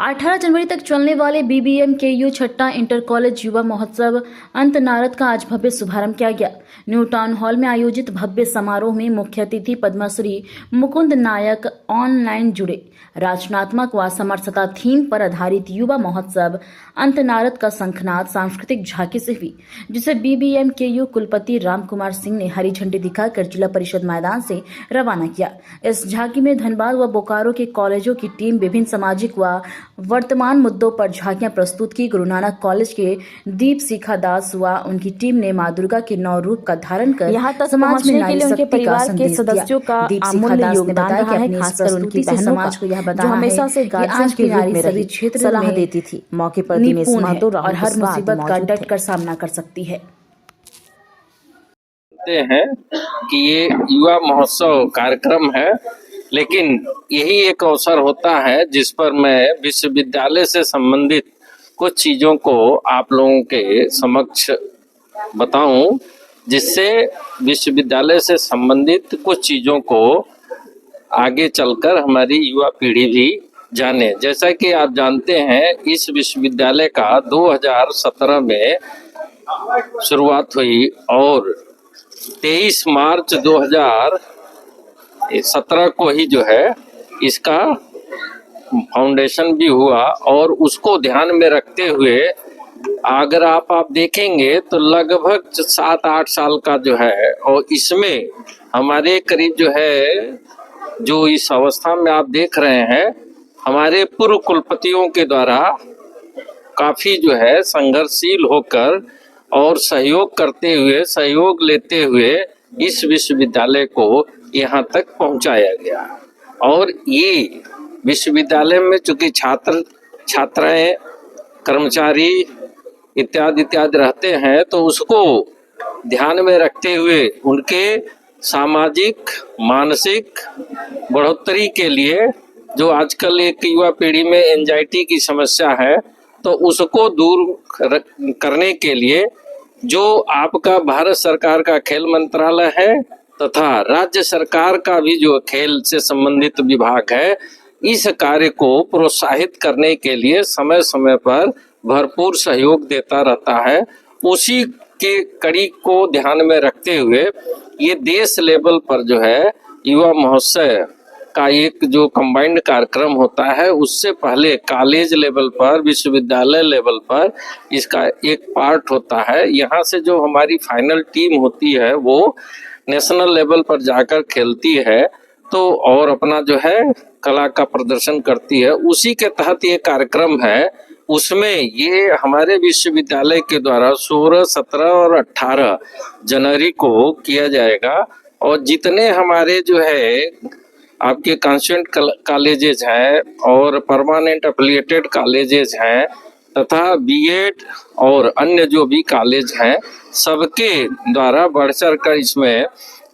18 जनवरी तक चलने वाले BBMKU छठा इंटर कॉलेज युवा महोत्सव अंतनारद का आज भव्य शुभारंभ किया गया। न्यू टाउन हॉल में आयोजित भव्य समारोह में मुख्य अतिथि पद्मश्री मुकुंद नायक ऑनलाइन जुड़े। रचनात्मक व समरसता थीम पर आधारित युवा महोत्सव अंतनारद का शंखनाद सांस्कृतिक झांकी से हुई, जिसे BBMKU कुलपति राम कुमार सिंह ने हरी झंडी दिखाकर जिला परिषद मैदान से रवाना किया। इस झांकी में धनबाद व बोकारो के कॉलेजों की टीम विभिन्न सामाजिक व वर्तमान मुद्दों पर झांकियां प्रस्तुत की। गुरु नानक कॉलेज के दीप शिखा दास व उनकी टीम ने मां दुर्गा के 9 रूप का धारण कर यहाँ तक समाज में नारी उनके शक्ति का परिवार के संदेश सदस्यों का दिया। अमूल्य योगदान रहा है, खासकर उनकी बहनों समाज को यह जो बताया हमेशा से कि आज की नारी सभी क्षेत्र सलाह में देती थी। मौके पर दिनेश निपुण है महतो और हर मुसीबत का डट थे। कर सामना कर सकती है। हैं कि ये युवा महोत्सव कार्यक्रम है, लेकिन यही एक अवसर होता है जिस पर मैं विश्वविद्यालय से संबंधित कुछ चीजों को आप लोगों के समक्ष बताऊं, जिससे विश्वविद्यालय से संबंधित कुछ चीजों को आगे चलकर हमारी युवा पीढ़ी भी जाने। जैसा कि आप जानते हैं, इस विश्वविद्यालय का 2017 में शुरुआत हुई और 23 मार्च 2017 को ही जो है इसका फाउंडेशन भी हुआ। और उसको ध्यान में रखते हुए अगर आप देखेंगे तो लगभग 7-8 साल का जो है, और इसमें हमारे करीब जो है, जो इस अवस्था में आप देख रहे हैं, हमारे पूर्व कुलपतियों के द्वारा काफी जो है संघर्षशील होकर और सहयोग करते हुए, सहयोग लेते हुए इस विश्वविद्यालय को यहाँ तक पहुँचाया गया। और ये विश्वविद्यालय में चूंकि छात्र छात्राएं, कर्मचारी इत्यादि रहते हैं, तो उसको ध्यान में रखते हुए उनके सामाजिक मानसिक बढ़ोतरी के लिए, जो आजकल एक युवा पीढ़ी में एंजाइटी की समस्या है, तो उसको दूर करने के लिए जो आपका भारत सरकार का खेल मंत्रालय है तथा राज्य सरकार का भी जो खेल से संबंधित विभाग है, इस कार्य को प्रोत्साहित करने के लिए समय समय पर भरपूर सहयोग देता रहता है। उसी के कड़ी को ध्यान में रखते हुए ये देश लेवल पर जो है युवा महोत्सव का एक जो कंबाइंड कार्यक्रम होता है, उससे पहले कॉलेज लेवल पर, विश्वविद्यालय लेवल पर इसका एक पार्ट होता है। यहाँ से जो हमारी फाइनल टीम होती है वो नेशनल लेवल पर जाकर खेलती है, तो और अपना जो है कला का प्रदर्शन करती है। उसी के तहत ये कार्यक्रम है। उसमें ये हमारे विश्वविद्यालय के द्वारा 16, 17 और 18 जनवरी को किया जाएगा। और जितने हमारे जो है आपके कॉन्स्टिट्यूएंट कॉलेजेस हैं और परमानेंट एफिलिएटेड कॉलेजेस हैं तथा बीएड और अन्य जो भी कॉलेज हैं, सबके द्वारा बढ़ चढ़ कर इसमें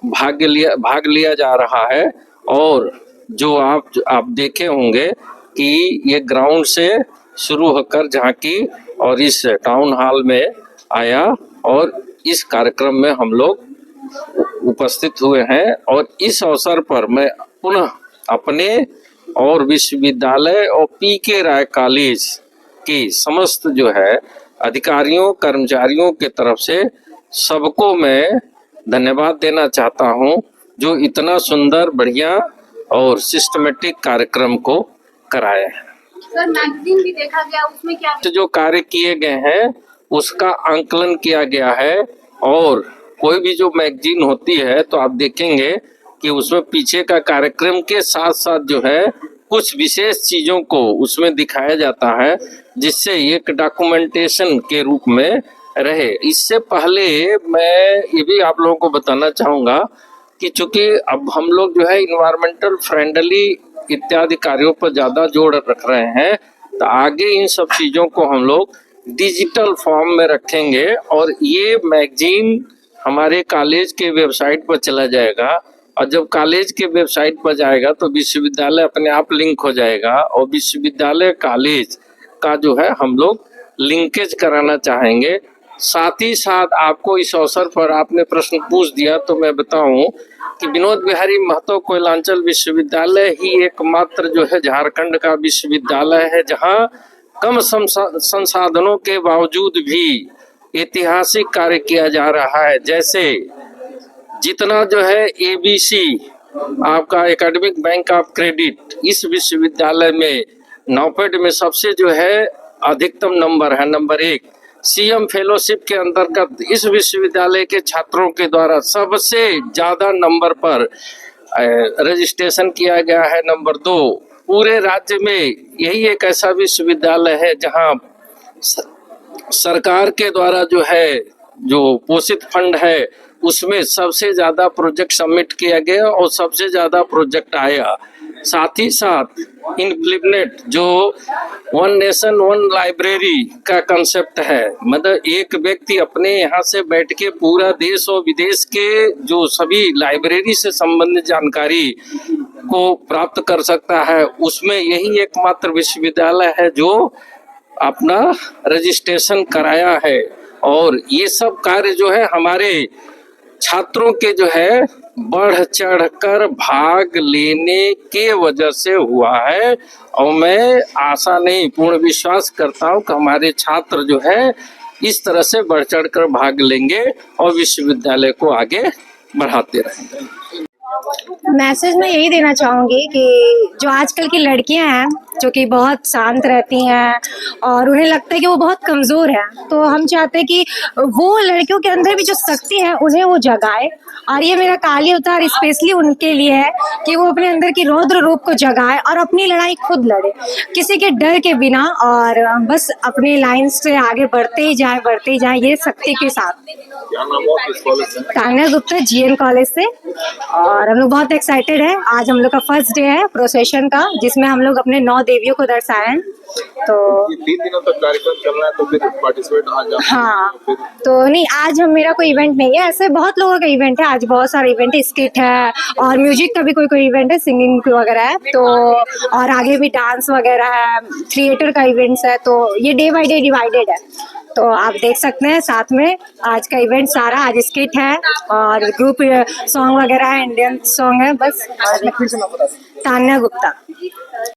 भाग लिया जा रहा है। और जो आप देखे होंगे कि ये ग्राउंड से शुरू होकर झांकी और इस टाउन हॉल में आया, और इस कार्यक्रम में हम लोग उपस्थित हुए हैं। और इस अवसर पर मैं पुनः अपने और विश्वविद्यालय और PK राय कॉलेज की समस्त जो है अधिकारियों, कर्मचारियों के तरफ से सबको मैं धन्यवाद देना चाहता हूं, जो इतना सुंदर, बढ़िया और सिस्टमेटिक कार्यक्रम को कराया है। सर, मैगजीन भी देखा गया, उसमें क्या जो कार्य किए गए हैं उसका आंकलन किया गया है। और कोई भी जो मैगजीन होती है तो आप देखेंगे कि उसमें पीछे का कार्यक्रम के साथ साथ जो है कुछ विशेष चीजों को उसमें दिखाया जाता है, जिससे एक डॉक्यूमेंटेशन के रूप में रहे। इससे पहले मैं ये भी आप लोगों को बताना चाहूँगा कि चूंकि अब हम लोग जो है इन्वायरमेंटल फ्रेंडली इत्यादि कार्यों पर ज़्यादा जोर रख रहे हैं, तो आगे इन सब चीज़ों को हम लोग डिजिटल फॉर्म में रखेंगे। और ये मैगजीन हमारे कॉलेज के वेबसाइट पर चला जाएगा, और जब कॉलेज के वेबसाइट पर जाएगा तो विश्वविद्यालय अपने आप लिंक हो जाएगा। और विश्वविद्यालय कॉलेज का जो है हम लोग लिंकेज कराना चाहेंगे। साथ ही साथ आपको इस अवसर पर आपने प्रश्न पूछ दिया, तो मैं बताऊं कि विनोद बिहारी महतो कोयलांचल विश्वविद्यालय ही एकमात्र जो है झारखंड का विश्वविद्यालय है जहां कम संसाधनों के बावजूद भी ऐतिहासिक कार्य किया जा रहा है। जैसे जितना जो है एबीसी आपका एकेडमिक बैंक ऑफ क्रेडिट इस विश्वविद्यालय में नॉपेड में सबसे जो है अधिकतम नंबर है, नंबर 1। सीएम फेलोशिप के अंतर्गत इस विश्वविद्यालय के छात्रों के द्वारा सबसे ज्यादा नंबर पर रजिस्ट्रेशन किया गया है, नंबर 2। पूरे राज्य में यही एक ऐसा विश्वविद्यालय है जहां सरकार के द्वारा जो है जो पोषित फंड है उसमें सबसे ज्यादा प्रोजेक्ट सबमिट किया गया और सबसे ज्यादा प्रोजेक्ट आया। साथ ही साथ इम्प्लीमेंट जो वन नेशन वन लाइब्रेरी का कंसेप्ट है, मतलब एक व्यक्ति अपने यहाँ से बैठ के पूरा देश और विदेश के जो सभी लाइब्रेरी से संबंधित जानकारी को प्राप्त कर सकता है। उसमें यही एकमात्र विश्वविद्यालय है जो अपना रजिस्ट्रेशन कराया है। और ये सब कार्य जो है हमारे छात्रों के जो है बढ़ चढ़ कर भाग लेने के वजह से हुआ है। और मैं आशा नहीं पूर्ण विश्वास करता हूँ कि हमारे छात्र जो है इस तरह से बढ़ चढ़ कर भाग लेंगे और विश्वविद्यालय को आगे बढ़ाते रहेंगे। मैसेज मैं यही देना चाहूँगी कि जो आजकल की लड़कियां हैं जो कि बहुत शांत रहती हैं और उन्हें लगता है कि वो बहुत कमज़ोर है, तो हम चाहते हैं कि वो लड़कियों के अंदर भी जो शक्ति है उन्हें वो जगाए। और ये मेरा काली अवतार स्पेशली उनके लिए है कि वो अपने अंदर की रौद्र रूप को जगाए और अपनी लड़ाई खुद लड़े, किसी के डर के बिना, और बस अपने लाइन से आगे बढ़ते ही जाए ये शक्ति के साथ। क्या नाम हुआ किस कॉलेज से? तान्या गुप्ता जीएन कॉलेज से। और हम लोग बहुत एक्साइटेड है, आज हम लोग का फर्स्ट डे है प्रोसेशन का जिसमें हम लोग अपने 9 देवियों को दर्शाए हैं। तो ये 3 दिनों तक कार्यक्रम चल रहा है, तो फिर पार्टिसिपेट आज आप हाँ, फिर तो नहीं आज मेरा कोई इवेंट नहीं है, ऐसे बहुत लोगों का इवेंट है, आज बहुत सारे इवेंट है, स्किट है और म्यूजिक का भी कोई इवेंट है, सिंगिंग वगैरह है, तो और आगे भी डांस वगैरह है, थिएटर का इवेंट्स है, तो ये डे बाय डे डिवाइडेड है। तो आप देख सकते हैं साथ में आज का इवेंट सारा, आज स्किट है और ग्रुप सॉन्ग वगैरह है, इंडियन सॉन्ग है बस। तान्या गुप्ता।